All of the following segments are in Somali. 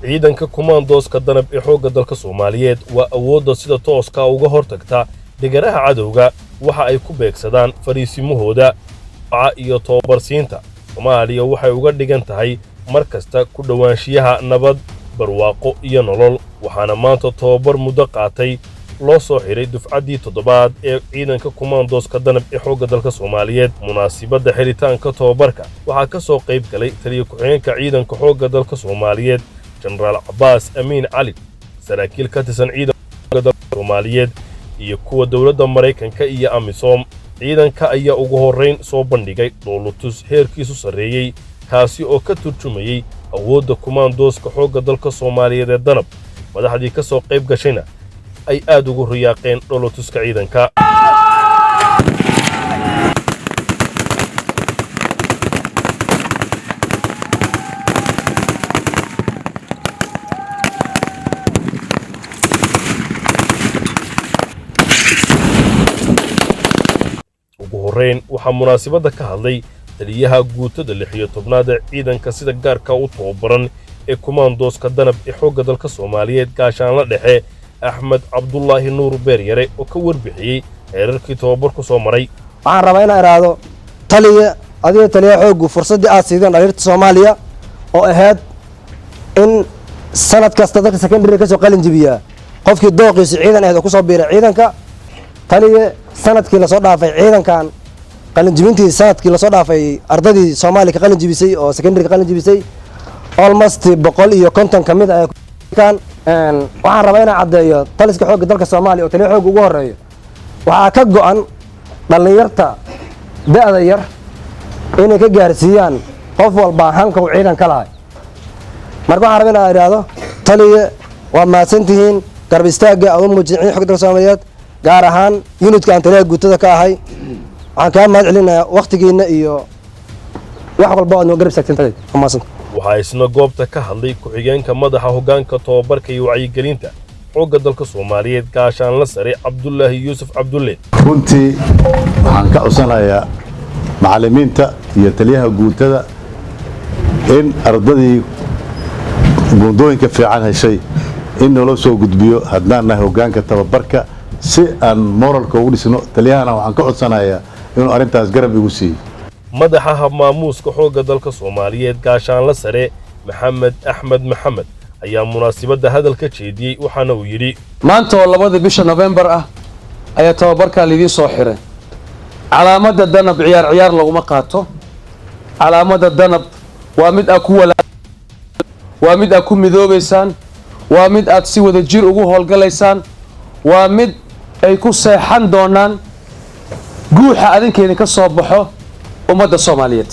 ciidanka Kumaandooska Danab ee xoogga dalka Soomaaliyeed waa awoodda sida tooska uga hortagta dhigaraha cadowga waxa ay ku beegsadaan fariisimahooda iyo tababarsiinta. Soomaaliya waxay uga dhigan tahay markasta ku dhawaanshiyaha nabad barwaaqo iyo nolol waxaana maanta tababar muddo qaatay loo soo xiray dufcaddii toddobaad ee ciidanka Kumaandooska Danab ee xoogga dalka Soomaaliyeed. Munaasabadda xiritaanka tababarka waxaa ka soo qayb galay taliye ku-xigeenka ciidanka xoogga dalka Soomaaliyeed Generaal Cabbaas Amiin Cali, saraakiil ka tirsan ciidanka dalka Soomaaliyeed iyo kuwa dowladda Mareykanka iyo Amisom. ciidanka ayaa ugu horreyn soo bandhigay dhoolutus heerkiisu sarreeyay kaasi oo ka turjumayay awoodda Kumaandooska xoogga dalka Soomaaliyeed ee Danab. madaxdii ka soo qayb gashayna ay aad ugu riyaaqeen dhoolutuska ciidanka. ugu horreyn waxaa munaasabadda ka hadlay taliyaha guutada 16aad ee ciidanka sida gaarka u tababaran ee Kumaandooska Danab ee xoogga dalka Soomaaliyeed gaashaanle dhexe Axmed Cabdullaahi Nuur Beeryare oo ka warbixiyay heerarkii tababarku soo maray. waxaan rabaa inaan iraado taliya xooggu fursadii aad siideen dhalinyarta Soomaaliya oo ahayd in sanad kasta dadka secondary ka soo qalin jibiya qofkii dooqiisa ciidan ahayd oo ku soo biiray ciidanka. taliye sanadkii la soo dhaafay ciidankan qalin jibintii sanadkii la soo dhaafay ardadii Soomaaliya ka qalin jibisay oo secondary ka qalin jibisay almost 150 kamid ah kan waxaan rabaa inaan caddeeyo taliska xoogga dalka Soomaaliya oo taliye xoog ugu horeeyo waxaa ka go'an dhalinyarta da'da yar inay ka gaarsiiyaan qof walba hanka uu ciidan ka lahay. marka waxaan rabaa inaan iraado taliye waa mahadsantihiin garab istaaga aad u muujinayeen xoogga dalka Soomaaliyeed gaar ahaan unit-ka aan taliyaha guutada ka ahay. waxaan ka mahad celinayaa waqtigiina iyo wax walba oo noo garab istaagtay. waxaa isna goobta ka hadlay ku-xigeenka madaxa hoggaanka tababarka iyo wacyigelinta xoogga dalka Soomaaliyeed gaashaanle sare Cabdullaahi Yuusuf Cabdulle. runtii waxaan ka codsanayaa macallimiinta iyo taliyaha guutada in ardadii buundooyinka fiican heshay in naloo soo gudbiyo haddaan nahay hoggaanka tababarka si aan moralka ugu dhisno. taliyahana waxaan ka codsanayaa inuu arrintaas garab igu siiyo. madaxa maamuuska xoogga dalka Soomaaliyeed gaashaanle sare Maxamed Axmed Maxamed ayaa munaasabadda hadalka jeediyay waxaana uu yidhi maanta oo 2 bisha November ah ayaa tababarka lidii soo xiray. calaamadda Danab ciyaar laguma qaato. calaamadda Danab waa mid aad ku midoobaysaan, waa mid aad si wada jir ugu howlgalaysaan, waa mid ay ku seexan doonaan guuxa adinkeena ka soo baxo ummadda Soomaaliyeed.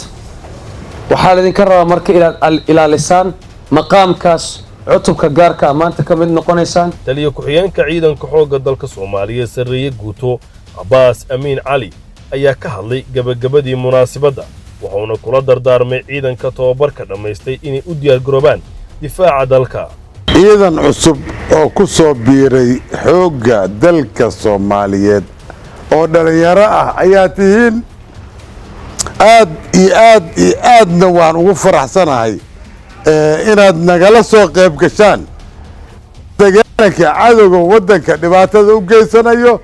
waxaa idinka rabaa marka inaad ilaalisaan maqaamkaas cutubka gaarka maanta ka mid noqonaysaan. taliye ku-xigeenka ciidanka xoogga dalka Soomaaliyeed sarreeye guuto Cabbaas Amiin Cali ayaa ka hadlay gabagabadii munaasabadda wuxuuna kula dardaarmay ciidanka tababarka dhammaystay inay u diyaargaroobaan difaaca dalka. ciidan cusub oo ku soo biiray xoogga dalka Soomaaliyeed oo dhalinyaro ah ayaa tihiin. aadna waan ugu faraxsanahay inaad nagala soo qayb gashaan dagaalanka cadowga waddanka dhibaatada u geysanayo.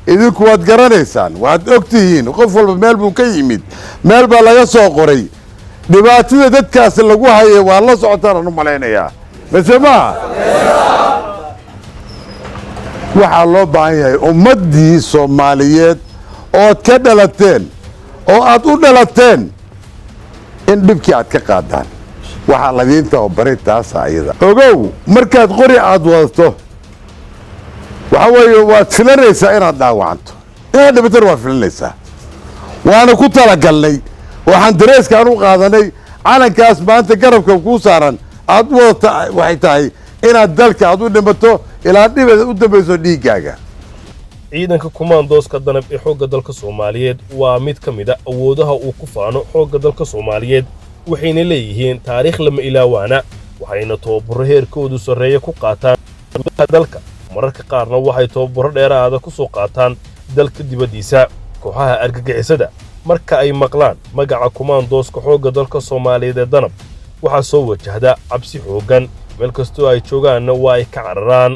idinku waad garanaysaan, waad ogtihiin qof walba meel buu ka yimid, meel baa laga soo qoray. dhibaatada dadkaas lagu hayay waa la socotaan aan u malaynayaa mise maaha. waxaa loo baahan yahay ummaddii Soomaaliyeed ood ka dhalateen oo aad u dhalateen in dhibkii aad ka qaadaan. waxaa ladiin tababaray taasa ayada. ogow markaad qori aad wadato waxa weeye waad filanaysaa inaad dhaawacanto, inaad dhibatar waad filanaysaa. waana ku talagalnay waxaan dareeskaan u qaadanay calankaas maanta garabka kuu saaran aad u wadata waxay tahay inaad dalka aad u dhimato ilaa dhibada u dambayso dhiiggaaga. ciidanka Kumaandooska Danab ee xoogga dalka Soomaaliyeed waa mid ka mid ah awoodaha uu ku faano xoogga dalka Soomaaliyeed waxayna leeyihiin taariikh lama ilaawaana waxayna tababaro heerkoodu sarreeya ku qaataan dalka. mararka qaarna waxay tababaro dheeraada ku soo qaataan dalka dibaddiisa. kooxaha argagixisada marka ay maqlaan magaca Kumaandooska xoogga dalka Soomaaliyeed ee Danab waxaa soo wajahda cabsi xooggan meel kastoo ay joogaanna waa ay ka cararaan